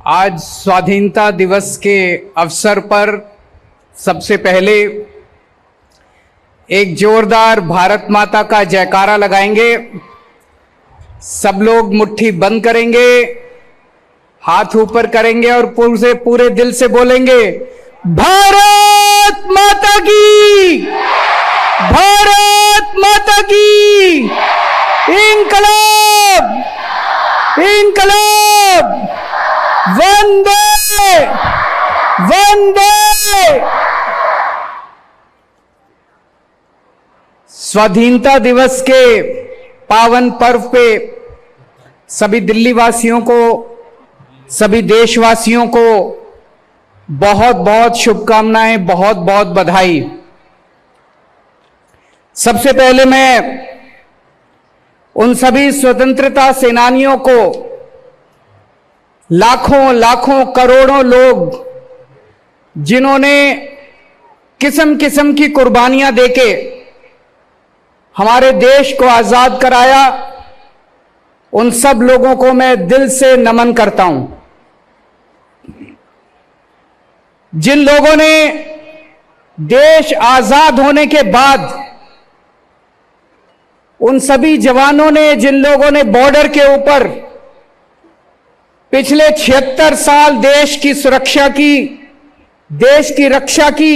आज स्वाधीनता दिवस के अवसर पर सबसे पहले एक जोरदार भारत माता का जयकारा लगाएंगे। सब लोग मुट्ठी बंद करेंगे, हाथ ऊपर करेंगे और पूरे दिल से बोलेंगे, भारत माता की, भारत माता की, इंकलाब, इंकलाब, वंदे वंदे। स्वाधीनता दिवस के पावन पर्व पे सभी दिल्ली वासियों को, सभी देशवासियों को बहुत बहुत शुभकामनाएं, बहुत बहुत बधाई। सबसे पहले मैं उन सभी स्वतंत्रता सेनानियों को, लाखों लाखों करोड़ों लोग जिन्होंने किस्म किस्म की कुर्बानियां देके हमारे देश को आजाद कराया, उन सब लोगों को मैं दिल से नमन करता हूं। जिन लोगों ने देश आजाद होने के बाद, उन सभी जवानों ने, जिन लोगों ने बॉर्डर के ऊपर पिछले 76 साल देश की सुरक्षा की, देश की रक्षा की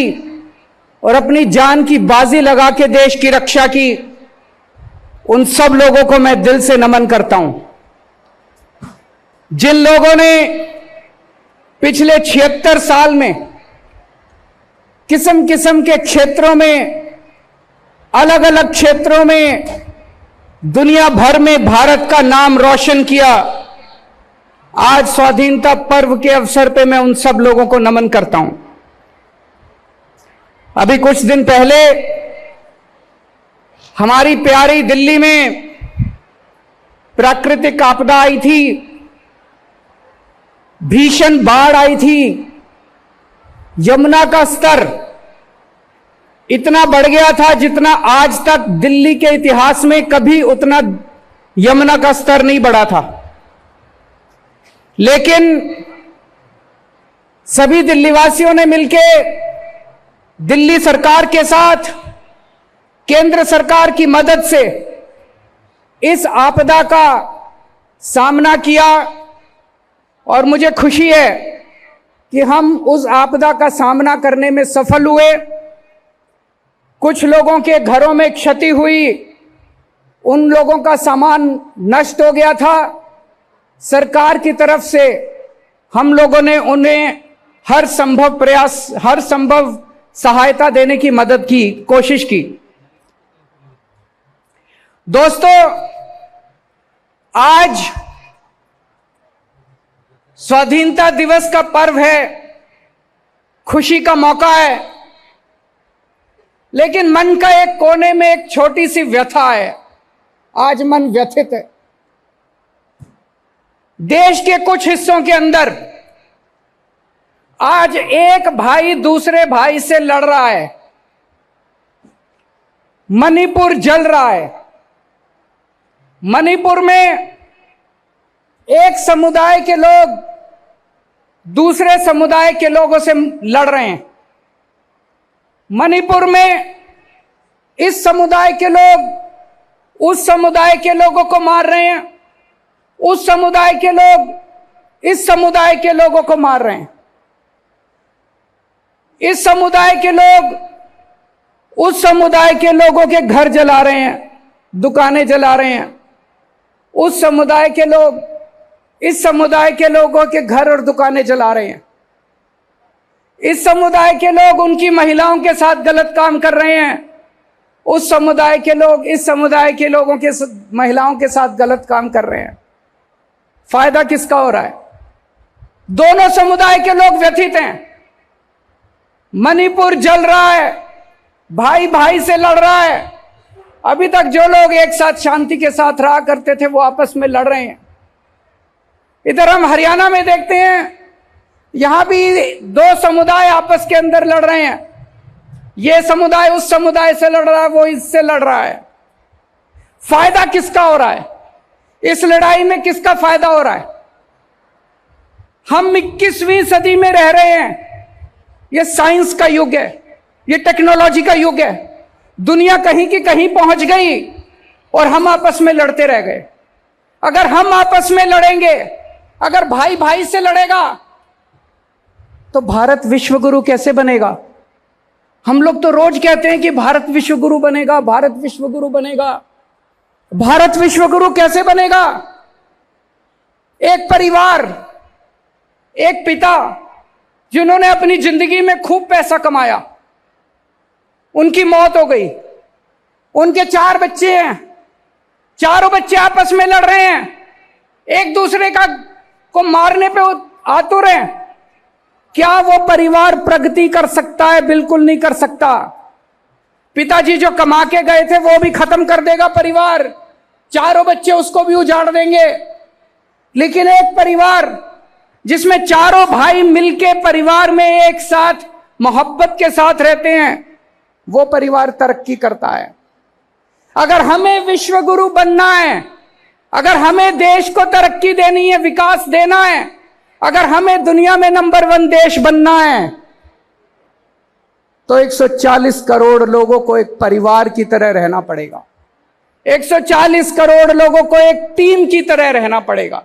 और अपनी जान की बाजी लगा के देश की रक्षा की, उन सब लोगों को मैं दिल से नमन करता हूं। जिन लोगों ने पिछले 76 साल में किस्म किस्म के क्षेत्रों में, अलग अलग क्षेत्रों में दुनिया भर में भारत का नाम रोशन किया, आज स्वाधीनता पर्व के अवसर पे मैं उन सब लोगों को नमन करता हूं। अभी कुछ दिन पहले हमारी प्यारी दिल्ली में प्राकृतिक आपदा आई थी, भीषण बाढ़ आई थी। यमुना का स्तर इतना बढ़ गया था जितना आज तक दिल्ली के इतिहास में कभी उतना यमुना का स्तर नहीं बढ़ा था। लेकिन सभी दिल्लीवासियों ने मिलके दिल्ली सरकार के साथ, केंद्र सरकार की मदद से इस आपदा का सामना किया और मुझे खुशी है कि हम उस आपदा का सामना करने में सफल हुए। कुछ लोगों के घरों में क्षति हुई, उन लोगों का सामान नष्ट हो गया था। सरकार की तरफ से हम लोगों ने उन्हें हर संभव प्रयास, हर संभव सहायता देने की मदद की, कोशिश की। दोस्तों, आज स्वाधीनता दिवस का पर्व है, खुशी का मौका है, लेकिन मन का एक कोने में एक छोटी सी व्यथा है। आज मन व्यथित है। देश के कुछ हिस्सों के अंदर आज एक भाई दूसरे भाई से लड़ रहा है। मणिपुर जल रहा है। मणिपुर में एक समुदाय के लोग दूसरे समुदाय के लोगों से लड़ रहे हैं। मणिपुर में इस समुदाय के लोग उस समुदाय के लोगों को मार रहे हैं, उस समुदाय के लोग इस समुदाय के लोगों को मार रहे हैं। इस समुदाय के लोग उस समुदाय के लोगों के घर जला रहे हैं, दुकानें जला रहे हैं। उस समुदाय के लोग इस समुदाय के लोगों के घर और दुकानें जला रहे हैं। इस समुदाय के लोग उनकी महिलाओं के साथ गलत काम कर रहे हैं। उस समुदाय के लोग इस समुदाय के लोगों के महिलाओं के साथ गलत काम कर रहे हैं। फायदा किसका हो रहा है? दोनों समुदाय के लोग व्यथित हैं। मणिपुर जल रहा है, भाई भाई से लड़ रहा है। अभी तक जो लोग एक साथ शांति के साथ रहा करते थे वो आपस में लड़ रहे हैं। इधर हम हरियाणा में देखते हैं, यहां भी दो समुदाय आपस के अंदर लड़ रहे हैं। ये समुदाय उस समुदाय से लड़ रहा है, वो इससे लड़ रहा है। फायदा किसका हो रहा है? इस लड़ाई में किसका फायदा हो रहा है? हम 21वीं सदी में रह रहे हैं। यह साइंस का युग है, यह टेक्नोलॉजी का युग है। दुनिया कहीं की कहीं पहुंच गई और हम आपस में लड़ते रह गए। अगर हम आपस में लड़ेंगे, अगर भाई भाई से लड़ेगा, तो भारत विश्वगुरु कैसे बनेगा? हम लोग तो रोज कहते हैं कि भारत विश्वगुरु बनेगा, भारत विश्वगुरु बनेगा। भारत विश्वगुरु कैसे बनेगा? एक परिवार, एक पिता जिन्होंने अपनी जिंदगी में खूब पैसा कमाया, उनकी मौत हो गई। उनके 4 बच्चे हैं, चारों बच्चे आपस में लड़ रहे हैं, एक दूसरे को मारने पे आतुर हैं। क्या वो परिवार प्रगति कर सकता है? बिल्कुल नहीं कर सकता। पिताजी जो कमा के गए थे वो भी खत्म कर देगा परिवार, चारों बच्चे उसको भी उजाड़ देंगे। लेकिन एक परिवार जिसमें चारों भाई मिलके परिवार में एक साथ मोहब्बत के साथ रहते हैं, वो परिवार तरक्की करता है। अगर हमें विश्वगुरु बनना है, अगर हमें देश को तरक्की देनी है, विकास देना है, अगर हमें दुनिया में नंबर 1 देश बनना है, तो 140 करोड़ लोगों को एक परिवार की तरह रहना पड़ेगा। 140 करोड़ लोगों को एक टीम की तरह रहना पड़ेगा।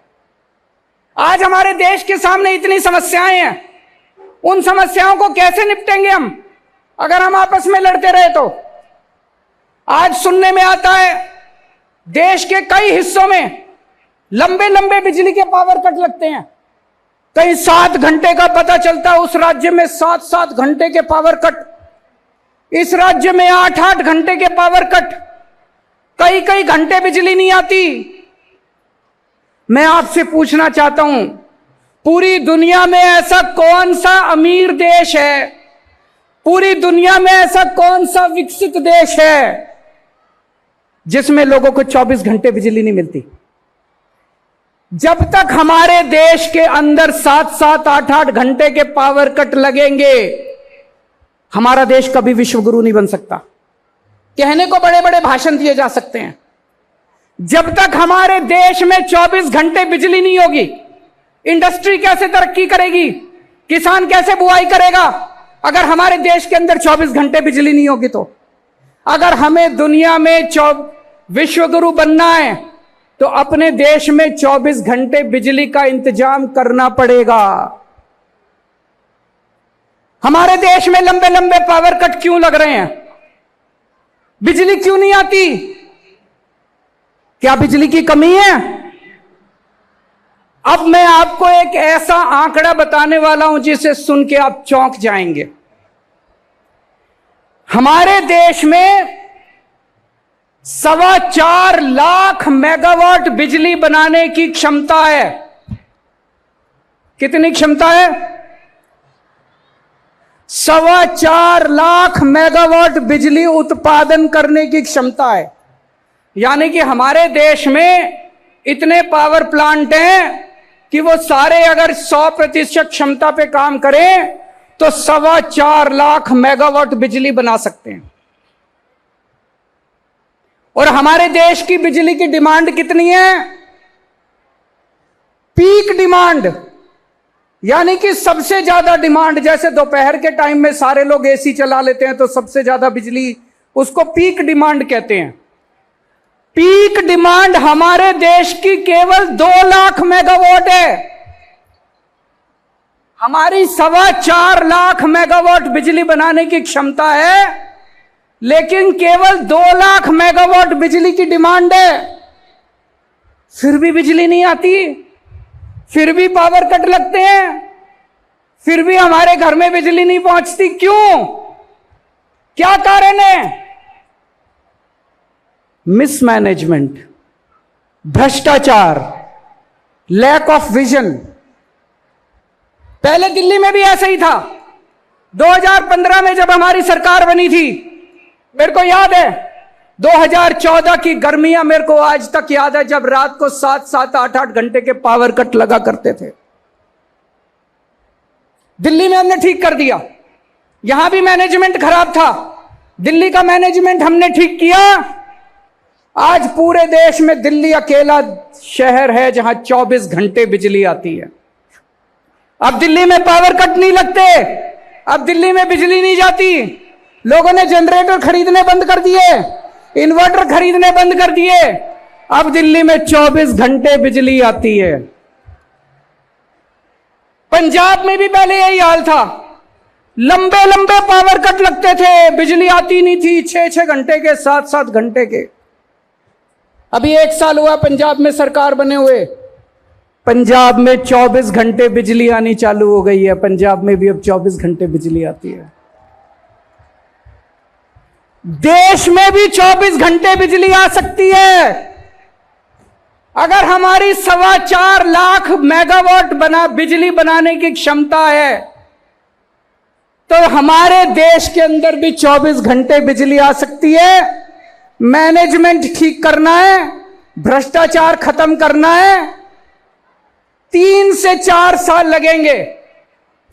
आज हमारे देश के सामने इतनी समस्याएं हैं, उन समस्याओं को कैसे निपटेंगे हम अगर हम आपस में लड़ते रहे तो? आज सुनने में आता है देश के कई हिस्सों में लंबे लंबे बिजली के पावर कट लगते हैं। कहीं 7 घंटे का पता चलता है, उस राज्य में 7-7 घंटे के पावर कट, इस राज्य में 8-8 घंटे के पावर कट, कई कई घंटे बिजली नहीं आती। मैं आपसे पूछना चाहता हूं, पूरी दुनिया में ऐसा कौन सा अमीर देश है, पूरी दुनिया में ऐसा कौन सा विकसित देश है जिसमें लोगों को 24 घंटे बिजली नहीं मिलती? जब तक हमारे देश के अंदर 7-7, 8-8 घंटे के पावर कट लगेंगे, हमारा देश कभी विश्वगुरु नहीं बन सकता। कहने को बड़े बड़े भाषण दिए जा सकते हैं, जब तक हमारे देश में 24 घंटे बिजली नहीं होगी, इंडस्ट्री कैसे तरक्की करेगी? किसान कैसे बुआई करेगा अगर हमारे देश के अंदर 24 घंटे बिजली नहीं होगी? तो अगर हमें दुनिया में विश्वगुरु बनना है तो अपने देश में 24 घंटे बिजली का इंतजाम करना पड़ेगा। हमारे देश में लंबे लंबे पावर कट क्यों लग रहे हैं? बिजली क्यों नहीं आती? क्या बिजली की कमी है? अब मैं आपको एक ऐसा आंकड़ा बताने वाला हूं जिसे सुन के आप चौंक जाएंगे। हमारे देश में 4.25 लाख मेगावाट बिजली बनाने की क्षमता है। कितनी क्षमता है? 4.25 लाख मेगावाट बिजली उत्पादन करने की क्षमता है। यानी कि हमारे देश में इतने पावर प्लांट हैं कि वो सारे अगर 100% क्षमता पे काम करें तो 4.25 लाख मेगावाट बिजली बना सकते हैं। और हमारे देश की बिजली की डिमांड कितनी है? पीक डिमांड, यानी कि सबसे ज्यादा डिमांड। जैसे दोपहर के टाइम में सारे लोग एसी चला लेते हैं तो सबसे ज्यादा बिजली, उसको पीक डिमांड कहते हैं। पीक डिमांड हमारे देश की केवल 2 लाख मेगावाट है। हमारी 4.25 लाख मेगावाट बिजली बनाने की क्षमता है, लेकिन केवल 2 लाख मेगावाट बिजली की डिमांड है। फिर भी बिजली नहीं आती, फिर भी पावर कट लगते हैं, फिर भी हमारे घर में बिजली नहीं पहुंचती। क्यों? क्या कारण है? मिसमैनेजमेंट, भ्रष्टाचार, लैक ऑफ विजन। पहले दिल्ली में भी ऐसा ही था। 2015 में जब हमारी सरकार बनी थी, मेरे को याद है 2014 की गर्मियां मेरे को आज तक याद है, जब रात को 7-7, 8-8 घंटे के पावर कट लगा करते थे। दिल्ली में हमने ठीक कर दिया। यहां भी मैनेजमेंट खराब था, दिल्ली का मैनेजमेंट हमने ठीक किया। आज पूरे देश में दिल्ली अकेला शहर है जहां 24 घंटे बिजली आती है। अब दिल्ली में पावर कट नहीं लगते, अब दिल्ली में बिजली नहीं जाती। लोगों ने जनरेटर खरीदने बंद कर दिए, इन्वर्टर खरीदने बंद कर दिए। अब दिल्ली में 24 घंटे बिजली आती है। पंजाब में भी पहले यही हाल था, लंबे लंबे पावर कट लगते थे, बिजली आती नहीं थी, 6-6 घंटे के, 7-7 घंटे के। अभी 1 साल हुआ पंजाब में सरकार बने हुए, पंजाब में 24 घंटे बिजली आनी चालू हो गई है। पंजाब में भी अब 24 घंटे बिजली आती है। देश में भी 24 घंटे बिजली आ सकती है। अगर हमारी 4.25 लाख मेगावाट बिजली बनाने की क्षमता है, तो हमारे देश के अंदर भी 24 घंटे बिजली आ सकती है। मैनेजमेंट ठीक करना है, भ्रष्टाचार खत्म करना है। 3 से 4 साल लगेंगे।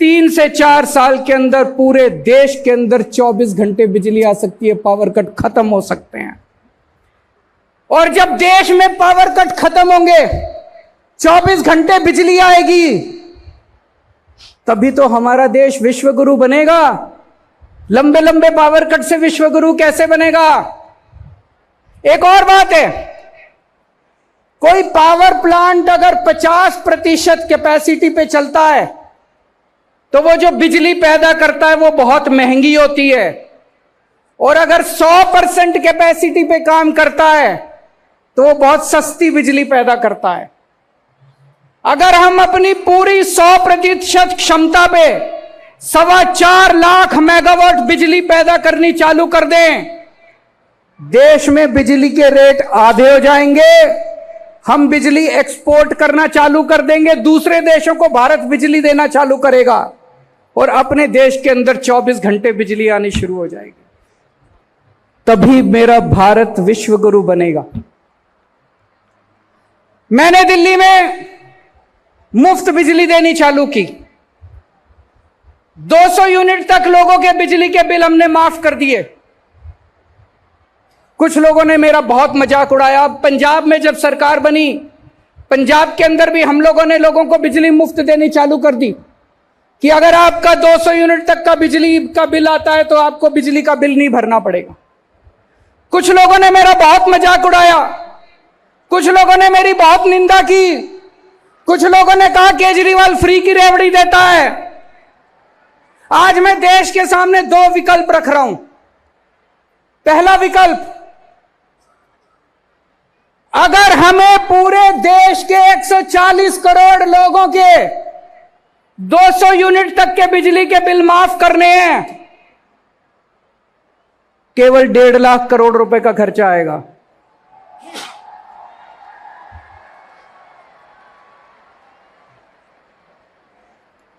3 से 4 साल के अंदर पूरे देश के अंदर 24 घंटे बिजली आ सकती है, पावर कट खत्म हो सकते हैं। और जब देश में पावर कट खत्म होंगे, 24 घंटे बिजली आएगी, तभी तो हमारा देश विश्व गुरु बनेगा। लंबे लंबे पावर कट से विश्व गुरु कैसे बनेगा? एक और बात है, कोई पावर प्लांट अगर 50% कैपेसिटी पे चलता है, तो वो जो बिजली पैदा करता है वो बहुत महंगी होती है। और अगर 100% कैपेसिटी पे काम करता है, तो वो बहुत सस्ती बिजली पैदा करता है। अगर हम अपनी पूरी 100% क्षमता पे 4.25 लाख मेगावाट बिजली पैदा करनी चालू कर दें, देश में बिजली के रेट आधे हो जाएंगे। हम बिजली एक्सपोर्ट करना चालू कर देंगे, दूसरे देशों को भारत बिजली देना चालू करेगा, और अपने देश के अंदर 24 घंटे बिजली आनी शुरू हो जाएगी। तभी मेरा भारत विश्व गुरु बनेगा। मैंने दिल्ली में मुफ्त बिजली देनी चालू की। 200 यूनिट तक लोगों के बिजली के बिल हमने माफ कर दिए। कुछ लोगों ने मेरा बहुत मजाक उड़ाया। पंजाब में जब सरकार बनी, पंजाब के अंदर भी हम लोगों ने लोगों को बिजली मुफ्त देनी चालू कर दी कि अगर आपका 200 यूनिट तक का बिजली का बिल आता है तो आपको बिजली का बिल नहीं भरना पड़ेगा। कुछ लोगों ने मेरा बहुत मजाक उड़ाया, कुछ लोगों ने मेरी बहुत निंदा की, कुछ लोगों ने कहा केजरीवाल फ्री की रेवड़ी देता है। आज मैं देश के सामने 2 विकल्प रख रहा हूं। पहला विकल्प, अगर हमें पूरे देश के 140 करोड़ लोगों के 200 यूनिट तक के बिजली के बिल माफ करने हैं, केवल 1.5 लाख करोड़ रुपए का खर्चा आएगा।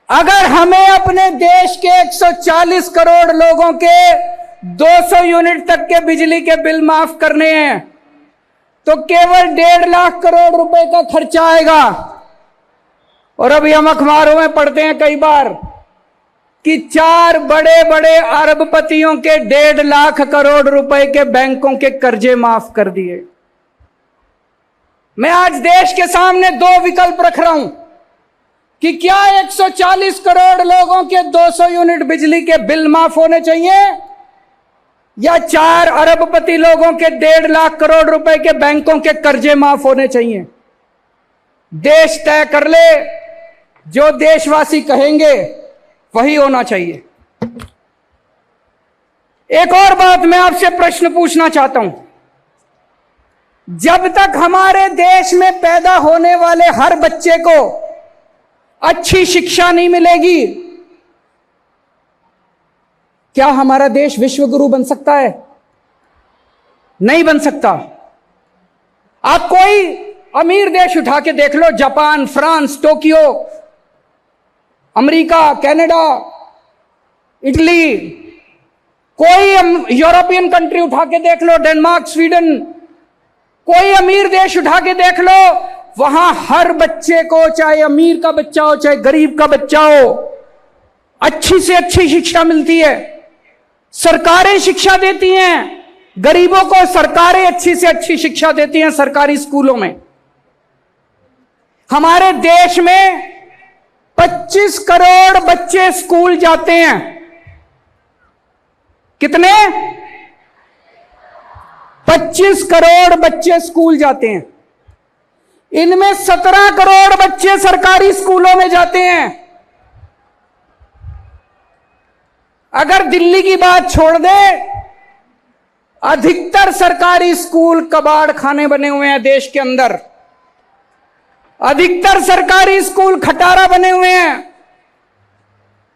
अगर हमें अपने देश के 140 करोड़ लोगों के 200 यूनिट तक के बिजली के बिल माफ करने हैं, तो केवल 1.5 लाख करोड़ रुपए का खर्चा आएगा। और अभी हम अखबारों में पढ़ते हैं कई बार कि 4 बड़े बड़े अरबपतियों के 1.5 लाख करोड़ रुपए के बैंकों के कर्जे माफ कर दिए। मैं आज देश के सामने 2 विकल्प रख रहा हूं कि क्या 140 करोड़ लोगों के 200 यूनिट बिजली के बिल माफ होने चाहिए, या 4 अरबपति लोगों के 1.5 लाख करोड़ रुपए के बैंकों के कर्जे माफ होने चाहिए। देश तय कर ले, जो देशवासी कहेंगे वही होना चाहिए। एक और बात मैं आपसे प्रश्न पूछना चाहता हूं, जब तक हमारे देश में पैदा होने वाले हर बच्चे को अच्छी शिक्षा नहीं मिलेगी, क्या हमारा देश विश्व गुरु बन सकता है? नहीं बन सकता। आप कोई अमीर देश उठा के देख लो, Japan, France, Tokyo, America, Canada, Italy, कोई यूरोपियन कंट्री उठा के देख लो, डेनमार्क, स्वीडन, कोई अमीर देश उठा के देख लो, वहां हर बच्चे को, चाहे अमीर का बच्चा हो चाहे गरीब का बच्चा हो, अच्छी से अच्छी शिक्षा मिलती है। सरकारें शिक्षा देती हैं, गरीबों को सरकारें अच्छी से अच्छी शिक्षा देती हैं सरकारी स्कूलों में। हमारे देश में 25 करोड़ बच्चे स्कूल जाते हैं। कितने? 25 करोड़ बच्चे स्कूल जाते हैं। इनमें 17 करोड़ बच्चे सरकारी स्कूलों में जाते हैं। अगर दिल्ली की बात छोड़ दे, अधिकतर सरकारी स्कूल कबाड़ खाने बने हुए हैं देश के अंदर। अधिकतर सरकारी स्कूल खटारा बने हुए हैं।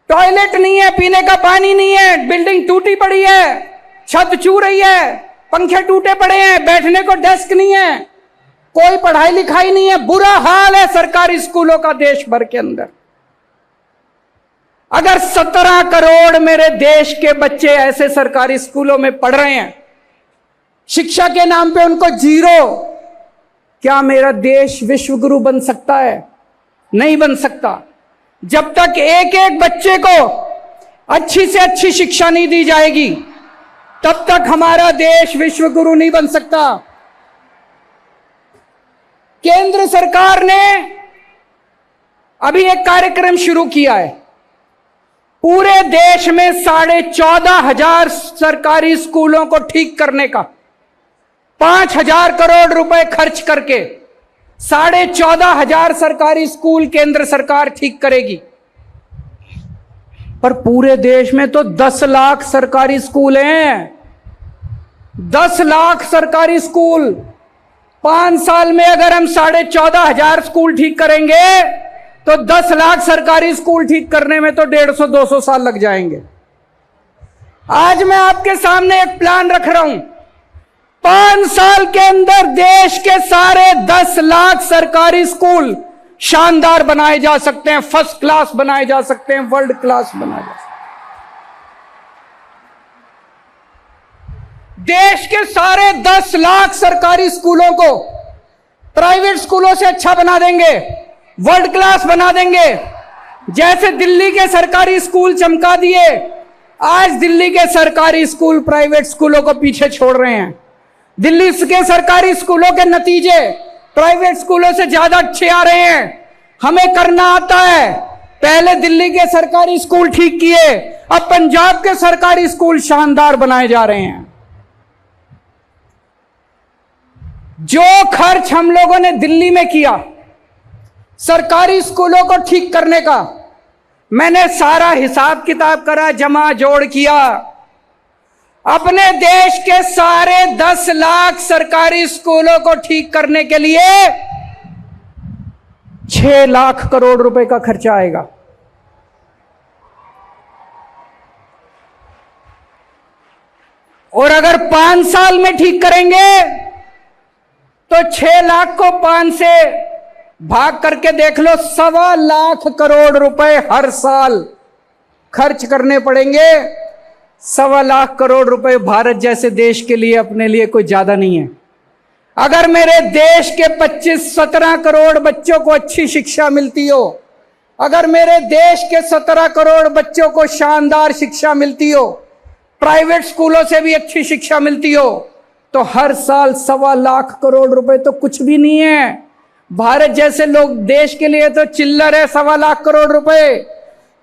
टॉयलेट नहीं है, पीने का पानी नहीं है, बिल्डिंग टूटी पड़ी है, छत छू रही है, पंखे टूटे पड़े हैं, बैठने को डेस्क नहीं है, कोई पढ़ाई लिखाई नहीं है। बुरा हाल है सरकारी स्कूलों का देश भर के अंदर। अगर 17 करोड़ मेरे देश के बच्चे ऐसे सरकारी स्कूलों में पढ़ रहे हैं, शिक्षा के नाम पे उनको जीरो, क्या मेरा देश विश्व गुरु बन सकता है? नहीं बन सकता। जब तक एक एक बच्चे को अच्छी से अच्छी शिक्षा नहीं दी जाएगी, तब तक हमारा देश विश्व गुरु नहीं बन सकता। केंद्र सरकार ने अभी एक कार्यक्रम शुरू किया है। पूरे देश में 14,500 सरकारी स्कूलों को ठीक करने का 5,000 करोड़ रुपए खर्च करके 14,500 सरकारी स्कूल केंद्र सरकार ठीक करेगी। पर पूरे देश में तो 10 लाख सरकारी स्कूल हैं। 10 लाख सरकारी स्कूल। 5 साल में अगर हम 14,500 स्कूल ठीक करेंगे तो 10 लाख सरकारी स्कूल ठीक करने में तो 150-200 साल लग जाएंगे। आज मैं आपके सामने एक प्लान रख रहा हूं। 5 साल के अंदर देश के सारे 10 लाख सरकारी स्कूल शानदार बनाए जा सकते हैं, फर्स्ट क्लास बनाए जा सकते हैं, वर्ल्ड क्लास बनाए जा सकते हैं। देश के सारे 10 लाख सरकारी स्कूलों को प्राइवेट स्कूलों से अच्छा बना देंगे, वर्ल्ड क्लास बना देंगे। जैसे दिल्ली के सरकारी स्कूल चमका दिए, आज दिल्ली के सरकारी स्कूल प्राइवेट स्कूलों को पीछे छोड़ रहे हैं। दिल्ली के सरकारी स्कूलों के नतीजे प्राइवेट स्कूलों से ज्यादा अच्छे आ रहे हैं। हमें करना आता है। पहले दिल्ली के सरकारी स्कूल ठीक किए, अब पंजाब के सरकारी स्कूल शानदार बनाए जा रहे हैं। जो खर्च हम लोगों ने दिल्ली में किया सरकारी स्कूलों को ठीक करने का, मैंने सारा हिसाब किताब करा, जमा जोड़ किया। अपने देश के सारे 10 लाख सरकारी स्कूलों को ठीक करने के लिए 6 लाख करोड़ रुपए का खर्चा आएगा। और अगर 5 साल में ठीक करेंगे तो 6 लाख को 5 से भाग करके देख लो, 1.25 लाख करोड़ रुपए हर साल खर्च करने पड़ेंगे। 1.25 लाख करोड़ रुपए भारत जैसे देश के लिए, अपने लिए कोई ज्यादा नहीं है। अगर मेरे देश के 25-17 करोड़ बच्चों को अच्छी शिक्षा मिलती हो, अगर मेरे देश के 17 करोड़ बच्चों को शानदार शिक्षा मिलती हो, प्राइवेट स्कूलों से भी अच्छी शिक्षा मिलती हो, तो हर साल 1.25 लाख करोड़ रुपए तो कुछ भी नहीं है। भारत जैसे लोग देश के लिए तो चिल्लर है 1.25 लाख करोड़ रुपए।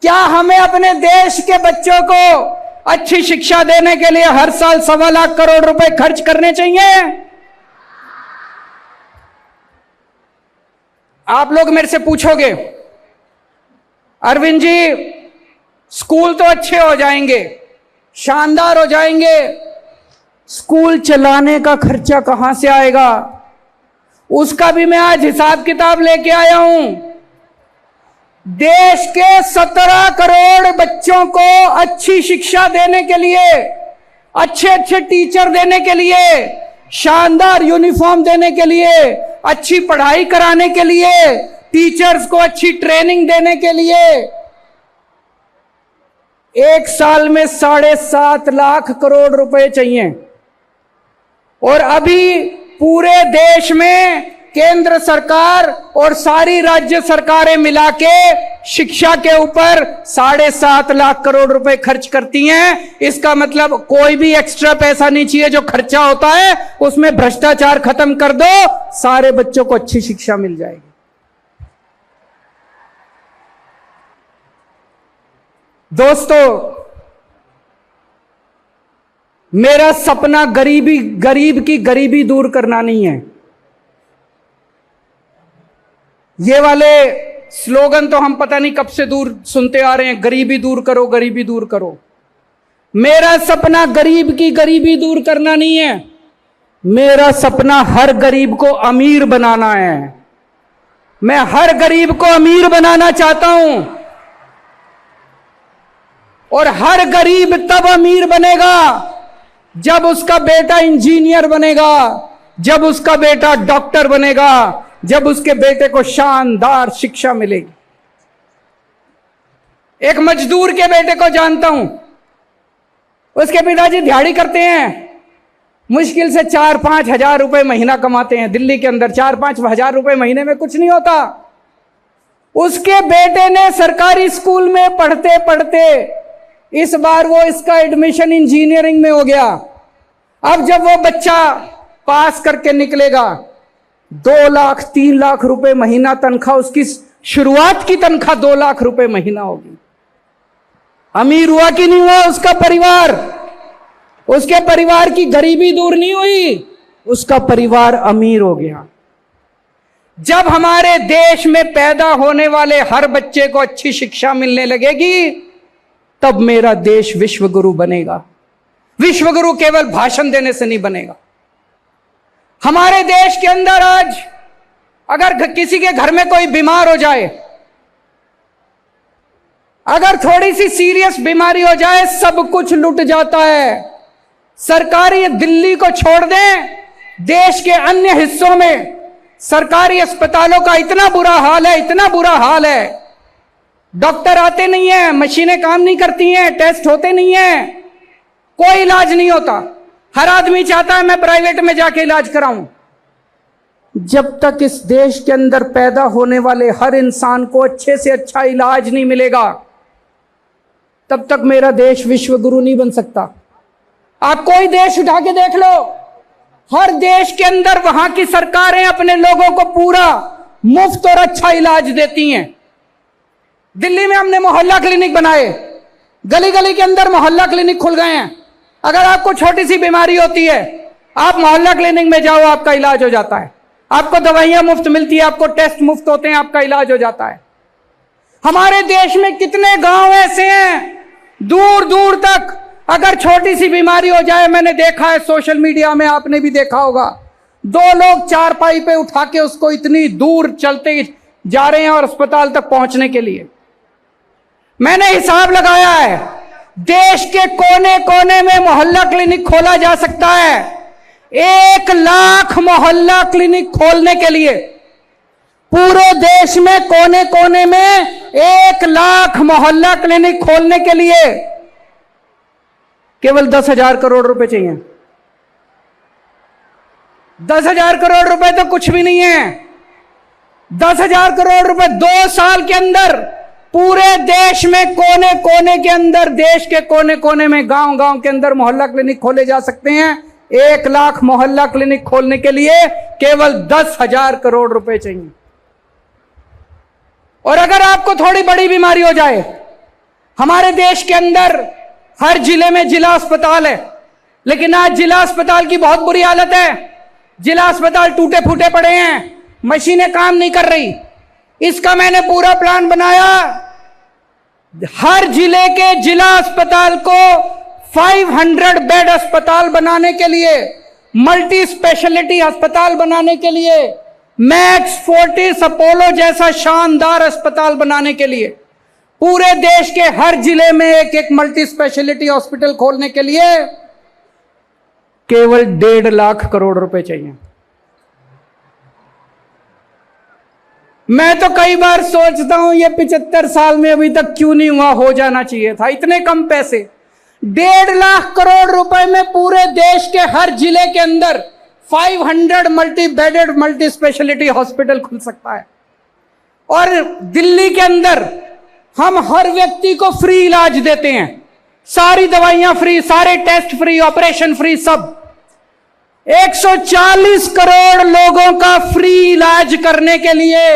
क्या हमें अपने देश के बच्चों को अच्छी शिक्षा देने के लिए हर साल 1.25 लाख करोड़ रुपए खर्च करने चाहिए? आप लोग मेरे से पूछोगे, अरविंद जी स्कूल तो अच्छे हो जाएंगे, शानदार हो जाएंगे, स्कूल चलाने का खर्चा कहां से आएगा? उसका भी मैं आज हिसाब किताब लेके आया हूं। देश के 17 करोड़ बच्चों को अच्छी शिक्षा देने के लिए, अच्छे अच्छे टीचर देने के लिए, शानदार यूनिफॉर्म देने के लिए, अच्छी पढ़ाई कराने के लिए, टीचर्स को अच्छी ट्रेनिंग देने के लिए एक साल में 7.5 लाख करोड़ रुपए चाहिए। और अभी पूरे देश में केंद्र सरकार और सारी राज्य सरकारें मिला के शिक्षा के ऊपर 7.5 लाख करोड़ रुपए खर्च करती हैं। इसका मतलब कोई भी एक्स्ट्रा पैसा नहीं चाहिए। जो खर्चा होता है उसमें भ्रष्टाचार खत्म कर दो, सारे बच्चों को अच्छी शिक्षा मिल जाएगी। दोस्तों, मेरा सपना गरीब की गरीबी दूर करना नहीं है। ये वाले स्लोगन तो हम पता नहीं कब से दूर सुनते आ रहे हैं, गरीबी दूर करो, गरीबी दूर करो। मेरा सपना गरीब की गरीबी दूर करना नहीं है। मेरा सपना हर गरीब को अमीर बनाना है। मैं हर गरीब को अमीर बनाना चाहता हूं, और हर गरीब तब अमीर बनेगा जब उसका बेटा इंजीनियर बनेगा, जब उसका बेटा डॉक्टर बनेगा, जब उसके बेटे को शानदार शिक्षा मिलेगी। एक मजदूर के बेटे को जानता हूं, उसके पिताजी दिहाड़ी करते हैं, मुश्किल से 4-5 हजार रुपए महीना कमाते हैं। दिल्ली के अंदर 4-5 हजार रुपए महीने में कुछ नहीं होता। उसके बेटे ने सरकारी स्कूल में पढ़ते पढ़ते इस बार वो इसका एडमिशन इंजीनियरिंग में हो गया। अब जब वो बच्चा पास करके निकलेगा, 2 लाख 3 लाख रुपए महीना तनख्वाह, उसकी शुरुआत की तनख्वाह 2 लाख रुपए महीना होगी। अमीर हुआ कि नहीं हुआ उसका परिवार? उसके परिवार की गरीबी दूर नहीं हुई, उसका परिवार अमीर हो गया। जब हमारे देश में पैदा होने वाले हर बच्चे को अच्छी शिक्षा मिलने लगेगी, तब मेरा देश विश्वगुरु बनेगा। विश्वगुरु केवल भाषण देने से नहीं बनेगा। हमारे देश के अंदर आज अगर किसी के घर में कोई बीमार हो जाए, अगर थोड़ी सी सीरियस बीमारी हो जाए, सब कुछ लुट जाता है। सरकारी दिल्ली को छोड़ दें, देश के अन्य हिस्सों में सरकारी अस्पतालों का इतना बुरा हाल है, इतना बुरा हाल है। डॉक्टर आते नहीं है, मशीनें काम नहीं करती हैं, टेस्ट होते नहीं हैं, कोई इलाज नहीं होता। हर आदमी चाहता है मैं प्राइवेट में जाके इलाज कराऊं। जब तक इस देश के अंदर पैदा होने वाले हर इंसान को अच्छे से अच्छा इलाज नहीं मिलेगा, तब तक मेरा देश विश्वगुरु नहीं बन सकता। आप कोई देश उठा के देख लो, हर देश के अंदर वहां की सरकारें अपने लोगों को पूरा मुफ्त और अच्छा इलाज देती हैं। दिल्ली में हमने मोहल्ला क्लिनिक बनाए, गली गली के अंदर मोहल्ला क्लिनिक खुल गए हैं। अगर आपको छोटी सी बीमारी होती है, आप मोहल्ला क्लिनिक में जाओ, आपका इलाज हो जाता है। आपको दवाइयां मुफ्त मिलती है, आपको टेस्ट मुफ्त होते हैं, आपका इलाज हो जाता है। हमारे देश में कितने गांव ऐसे हैं, दूर दूर तक अगर छोटी सी बीमारी हो जाए, मैंने देखा है सोशल मीडिया में, आपने भी देखा होगा, 2 लोग चारपाई पे उठा के उसको इतनी दूर चलते जा रहे हैं और अस्पताल तक पहुंचने के लिए। मैंने हिसाब लगाया है, देश के कोने कोने में मोहल्ला क्लिनिक खोला जा सकता है। 1 लाख मोहल्ला क्लिनिक खोलने के लिए पूरे देश में कोने कोने में 1 लाख मोहल्ला क्लिनिक खोलने के लिए केवल 10,000 करोड़ रुपए चाहिए। 10,000 करोड़ रुपए तो कुछ भी नहीं है। 10,000 करोड़ रुपए 2 साल के अंदर पूरे देश में कोने कोने के अंदर, देश के कोने कोने में, गांव गांव के अंदर मोहल्ला क्लिनिक खोले जा सकते हैं। 1 लाख मोहल्ला क्लिनिक खोलने के लिए केवल 10,000 करोड़ रुपए चाहिए। और अगर आपको थोड़ी बड़ी बीमारी हो जाए, हमारे देश के अंदर हर जिले में जिला अस्पताल है, लेकिन आज जिला अस्पताल की बहुत बुरी हालत है। जिला अस्पताल टूटे फूटे पड़े हैं, मशीनें काम नहीं कर रही। इसका मैंने पूरा प्लान बनाया। हर जिले के जिला अस्पताल को 500 बेड अस्पताल बनाने के लिए, मल्टी स्पेशलिटी अस्पताल बनाने के लिए, मैक्स फोर्टिस अपोलो जैसा शानदार अस्पताल बनाने के लिए, पूरे देश के हर जिले में एक एक मल्टी स्पेशलिटी हॉस्पिटल खोलने के लिए केवल 1.5 लाख करोड़ रुपए चाहिए। मैं तो कई बार सोचता हूं, ये 75 साल में अभी तक क्यों नहीं हुआ, हो जाना चाहिए था। इतने कम पैसे, 1.5 लाख करोड़ रुपए में पूरे देश के हर जिले के अंदर 500 multi bedded multi speciality hospital खुल सकता है। और दिल्ली के अंदर हम हर व्यक्ति को फ्री इलाज देते हैं, सारी दवाइयां फ्री, सारे टेस्ट फ्री, ऑपरेशन फ्री, सब। 140 करोड़ लोगों का फ्री इलाज करने के लिए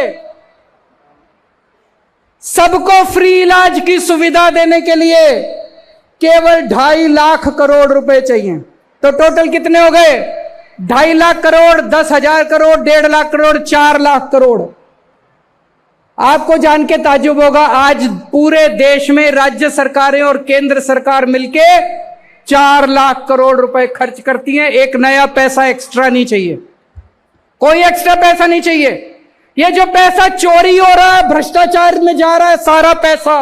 सबको फ्री इलाज की सुविधा देने के लिए केवल 2.5 लाख करोड़ रुपए चाहिए। तो टोटल कितने हो गए? 2.5 लाख करोड़, 10,000 करोड़, 1.5 लाख करोड़, 4 लाख करोड़। आपको जान के ताज्जुब होगा, आज पूरे देश में राज्य सरकारें और केंद्र सरकार मिलके 4 लाख करोड़ रुपए खर्च करती हैं। एक नया पैसा एक्स्ट्रा नहीं चाहिए, कोई एक्स्ट्रा पैसा नहीं चाहिए। ये जो पैसा चोरी हो रहा है, भ्रष्टाचार में जा रहा है, सारा पैसा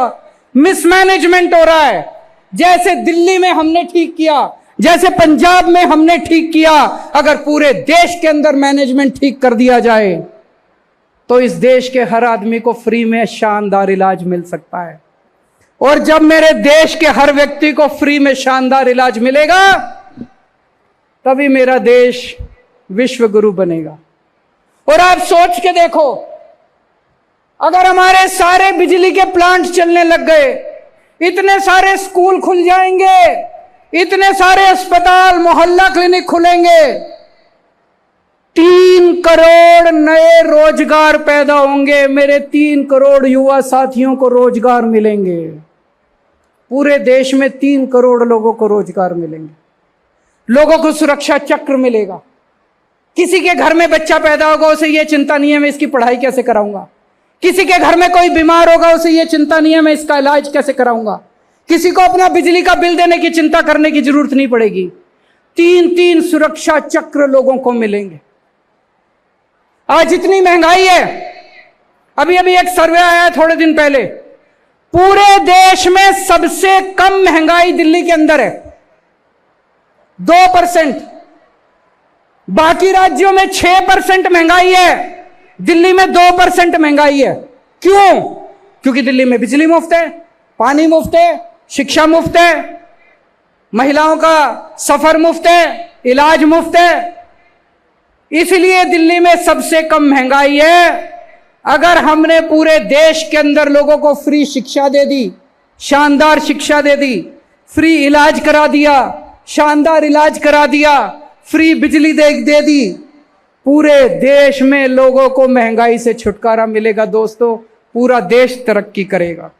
मिसमैनेजमेंट हो रहा है। जैसे दिल्ली में हमने ठीक किया, जैसे पंजाब में हमने ठीक किया, अगर पूरे देश के अंदर मैनेजमेंट ठीक कर दिया जाए तो इस देश के हर आदमी को फ्री में शानदार इलाज मिल सकता है। और जब मेरे देश के हर व्यक्ति को फ्री में शानदार इलाज मिलेगा, तभी मेरा देश विश्व गुरु बनेगा। और आप सोच के देखो, अगर हमारे सारे बिजली के प्लांट चलने लग गए, इतने सारे स्कूल खुल जाएंगे, इतने सारे अस्पताल, मोहल्ला क्लिनिक खुलेंगे, 3 करोड़ नए रोजगार पैदा होंगे। मेरे 3 करोड़ युवा साथियों को रोजगार मिलेंगे। पूरे देश में 3 करोड़ लोगों को रोजगार मिलेंगे। लोगों को सुरक्षा चक्र मिलेगा। किसी के घर में बच्चा पैदा होगा, उसे यह चिंता नहीं है मैं इसकी पढ़ाई कैसे कराऊंगा। किसी के घर में कोई बीमार होगा, उसे यह चिंता नहीं है मैं इसका इलाज कैसे कराऊंगा। किसी को अपना बिजली का बिल देने की चिंता करने की जरूरत नहीं पड़ेगी। 3 सुरक्षा चक्र लोगों को मिलेंगे। आज इतनी महंगाई है, अभी एक सर्वे आया थोड़े दिन पहले, पूरे देश में सबसे कम महंगाई दिल्ली के अंदर है, 2%। बाकी राज्यों में 6% महंगाई है, दिल्ली में 2% महंगाई है। क्यों? क्योंकि दिल्ली में बिजली मुफ्त है, पानी मुफ्त है, शिक्षा मुफ्त है, महिलाओं का सफर मुफ्त है, इलाज मुफ्त है। इसलिए दिल्ली में सबसे कम महंगाई है। अगर हमने पूरे देश के अंदर लोगों को फ्री शिक्षा दे दी, शानदार शिक्षा दे दी, फ्री इलाज करा दिया, शानदार इलाज करा दिया, फ्री बिजली दे दी, पूरे देश में लोगों को महंगाई से छुटकारा मिलेगा। दोस्तों, पूरा देश तरक्की करेगा।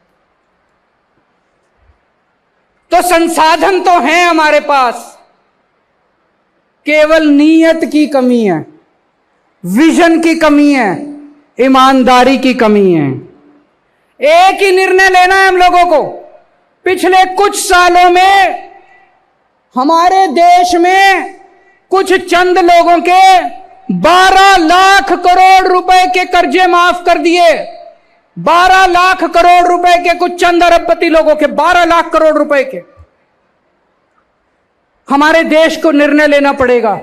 तो संसाधन तो हैं हमारे पास, केवल नीयत की कमी है, विजन की कमी है, ईमानदारी की कमी है। एक ही निर्णय लेना है हम लोगों को। पिछले कुछ सालों में हमारे देश में कुछ चंद लोगों के 12 लाख करोड़ रुपए के कर्जे माफ कर दिए। 12 लाख करोड़ रुपए के कुछ चंद अरबपति लोगों के 12 लाख करोड़ रुपए के। हमारे देश को निर्णय लेना पड़ेगा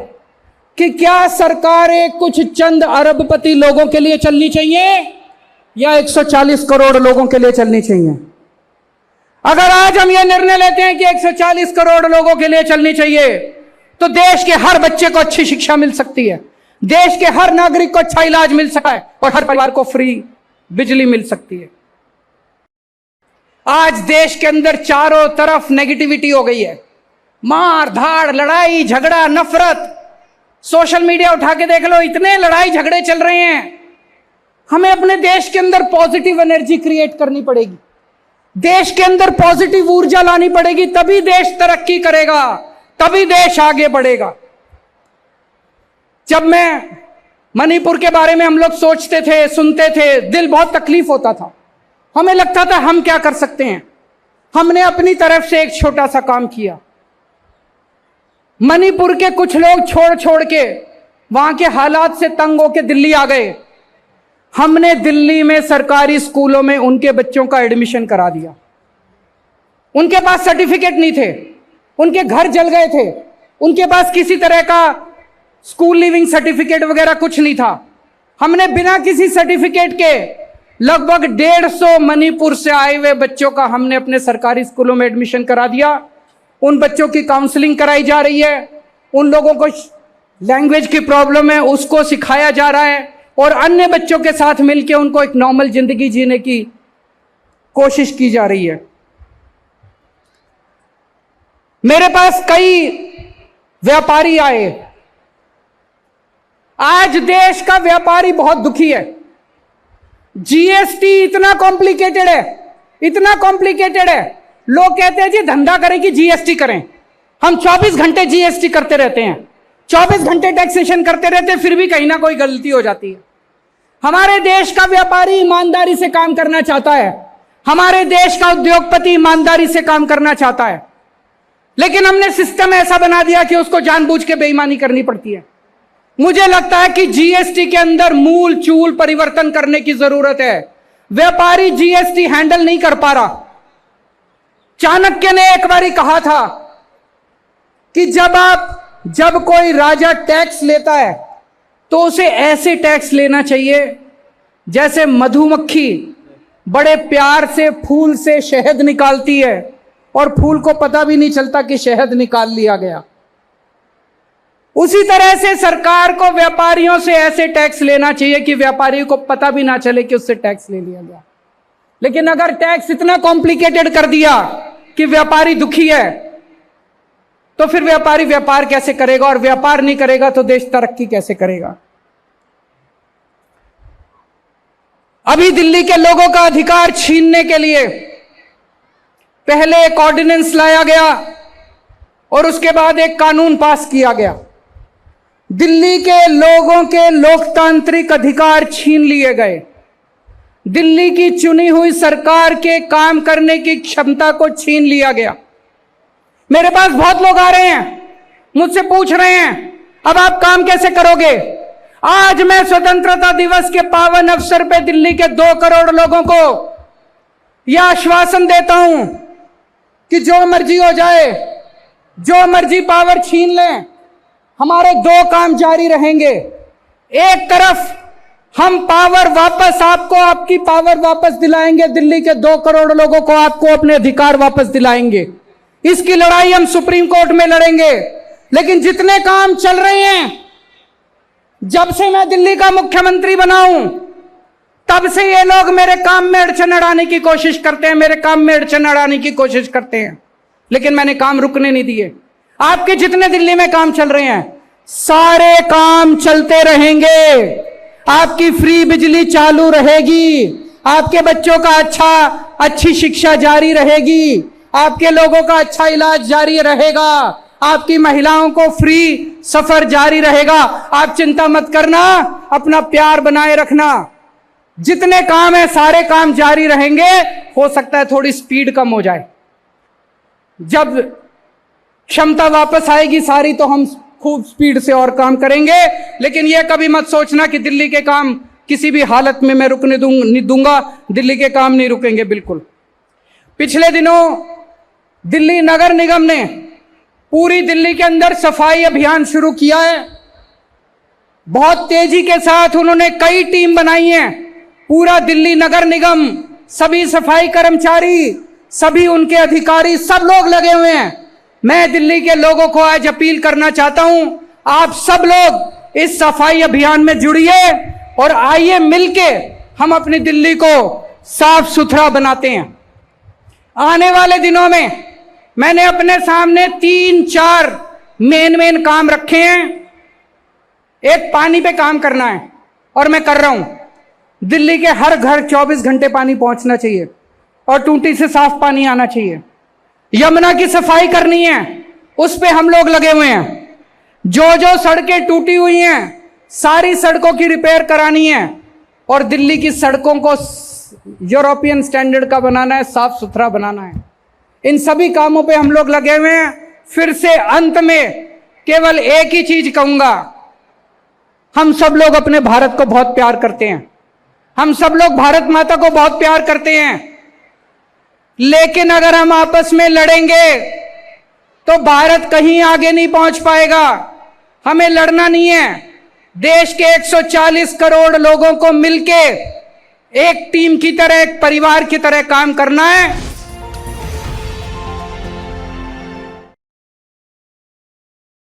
कि क्या सरकारें कुछ चंद अरबपति लोगों के लिए चलनी चाहिए या 140 करोड़ लोगों के लिए चलनी चाहिए। अगर आज हम यह निर्णय लेते हैं कि 140 करोड़ लोगों के लिए चलनी चाहिए, तो देश के हर बच्चे को अच्छी शिक्षा मिल सकती है, देश के हर नागरिक को अच्छा इलाज मिल सकता है और हर परिवार को फ्री बिजली मिल सकती है। आज देश के अंदर चारों तरफ नेगेटिविटी हो गई है, मार धाड़, लड़ाई झगड़ा, नफरत। सोशल मीडिया उठा के देख लो, इतने लड़ाई झगड़े चल रहे हैं। हमें अपने देश के अंदर पॉजिटिव एनर्जी क्रिएट करनी पड़ेगी, देश के अंदर पॉजिटिव ऊर्जा लानी पड़ेगी, तभी देश तरक्की करेगा, तभी देश आगे बढ़ेगा। जब मैं मणिपुर के बारे में हम लोग सोचते थे, सुनते थे, दिल बहुत तकलीफ होता था। हमें लगता था हम क्या कर सकते हैं। हमने अपनी तरफ से एक छोटा सा काम किया। मणिपुर के कुछ लोग छोड़ छोड़ के वहां के हालात से तंग होकर दिल्ली आ गए। हमने दिल्ली में सरकारी स्कूलों में उनके बच्चों का एडमिशन करा दिया। उनके पास सर्टिफिकेट नहीं थे, उनके घर जल गए थे, उनके पास किसी तरह का स्कूल लिविंग सर्टिफिकेट वगैरह कुछ नहीं था। हमने बिना किसी सर्टिफिकेट के लगभग 150 मणिपुर से आए हुए बच्चों का हमने अपने सरकारी स्कूलों में एडमिशन करा दिया। उन बच्चों की काउंसलिंग कराई जा रही है, उन लोगों को लैंग्वेज की प्रॉब्लम है उसको सिखाया जा रहा है, और अन्य बच्चों के साथ मिलकर उनको एक नॉर्मल जिंदगी जीने की कोशिश की जा रही है। मेरे पास कई व्यापारी आए। आज देश का व्यापारी बहुत दुखी है। जीएसटी इतना कॉम्प्लिकेटेड है, इतना कॉम्प्लिकेटेड है। लोग कहते हैं जी धंधा करें कि जीएसटी करें। हम 24 घंटे जीएसटी करते रहते हैं, 24 घंटे टैक्सेशन करते रहते हैं, फिर भी कहीं ना कोई गलती हो जाती है। हमारे देश का व्यापारी ईमानदारी से काम करना चाहता है, हमारे देश का उद्योगपति ईमानदारी से काम करना चाहता है, लेकिन हमने सिस्टम ऐसा बना दिया कि उसको जानबूझ के बेईमानी करनी पड़ती है। मुझे लगता है कि जीएसटी के अंदर मूल चूल परिवर्तन करने की जरूरत है। व्यापारी जीएसटी हैंडल नहीं कर पा रहा। चाणक्य ने एक बार कहा था कि जब कोई राजा टैक्स लेता है तो उसे ऐसे टैक्स लेना चाहिए जैसे मधुमक्खी बड़े प्यार से फूल से शहद निकालती है और फूल को पता भी नहीं चलता कि शहद निकाल लिया गया। उसी तरह से सरकार को व्यापारियों से ऐसे टैक्स लेना चाहिए कि व्यापारी को पता भी ना चले कि उससे टैक्स ले लिया गया। लेकिन अगर टैक्स इतना कॉम्प्लिकेटेड कर दिया कि व्यापारी दुखी है, तो फिर व्यापारी व्यापार कैसे करेगा, और व्यापार नहीं करेगा तो देश तरक्की कैसे करेगा। अभी दिल्ली के लोगों का अधिकार छीनने के लिए पहले एक ऑर्डिनेंस लाया गया और उसके बाद एक कानून पास किया गया। दिल्ली के लोगों के लोकतांत्रिक अधिकार छीन लिए गए। दिल्ली की चुनी हुई सरकार के काम करने की क्षमता को छीन लिया गया। मेरे पास बहुत लोग आ रहे हैं, मुझसे पूछ रहे हैं अब आप काम कैसे करोगे। आज मैं स्वतंत्रता दिवस के पावन अवसर पे दिल्ली के 2 करोड़ लोगों को यह आश्वासन देता हूं कि जो मर्जी हो जाए, जो मर्जी पावर छीन लें, हमारे 2 काम जारी रहेंगे। एक तरफ हम पावर वापस आपको, आपकी पावर वापस दिलाएंगे, दिल्ली के 2 करोड़ लोगों को आपको अपने अधिकार वापस दिलाएंगे। इसकी लड़ाई हम सुप्रीम कोर्ट में लड़ेंगे। लेकिन जितने काम चल रहे हैं, जब से मैं दिल्ली का मुख्यमंत्री बना हूं तब से ये लोग मेरे काम में अड़चन अड़ाने की कोशिश करते हैं, मेरे काम में अड़चन अड़ाने की कोशिश करते हैं, लेकिन मैंने काम रुकने नहीं दिए। आपके जितने दिल्ली में काम चल रहे हैं सारे काम चलते रहेंगे। आपकी फ्री बिजली चालू रहेगी, आपके बच्चों का अच्छी शिक्षा जारी रहेगी, आपके लोगों का अच्छा इलाज जारी रहेगा, आपकी महिलाओं को फ्री सफर जारी रहेगा। आप चिंता मत करना, अपना प्यार बनाए रखना। जितने काम है सारे काम जारी रहेंगे। हो सकता है थोड़ी स्पीड कम हो जाए, जब क्षमता वापस आएगी सारी तो हम खूब स्पीड से और काम करेंगे। लेकिन यह कभी मत सोचना कि दिल्ली के काम किसी भी हालत में मैं रुकने नहीं दूंगा। दिल्ली के काम नहीं रुकेंगे बिल्कुल। पिछले दिनों दिल्ली नगर निगम ने पूरी दिल्ली के अंदर सफाई अभियान शुरू किया है। बहुत तेजी के साथ उन्होंने कई टीम बनाई है। पूरा दिल्ली नगर निगम, सभी सफाई कर्मचारी, सभी उनके अधिकारी, सब लोग लगे हुए हैं। मैं दिल्ली के लोगों को आज अपील करना चाहता हूं, आप सब लोग इस सफाई अभियान में जुड़िए और आइए मिलके हम अपनी दिल्ली को साफ सुथरा बनाते हैं। आने वाले दिनों में मैंने अपने सामने 3-4 मेन काम रखे हैं। एक, पानी पे काम करना है और मैं कर रहा हूं। दिल्ली के हर घर 24 घंटे पानी पहुंचना चाहिए और टूटी से साफ पानी आना चाहिए। यमुना की सफाई करनी है, उस पे हम लोग लगे हुए हैं। जो सड़कें टूटी हुई हैं सारी सड़कों की रिपेयर करानी है और दिल्ली की सड़कों को यूरोपियन स्टैंडर्ड का बनाना है, साफ सुथरा बनाना है। इन सभी कामों पे हम लोग लगे हुए हैं। फिर से अंत में केवल एक ही चीज कहूंगा, हम सब लोग अपने भारत को बहुत प्यार करते हैं, हम सब लोग भारत माता को बहुत प्यार करते हैं। लेकिन अगर हम आपस में लड़ेंगे तो भारत कहीं आगे नहीं पहुंच पाएगा। हमें लड़ना नहीं है, देश के 140 करोड़ लोगों को मिलके एक टीम की तरह, एक परिवार की तरह काम करना है।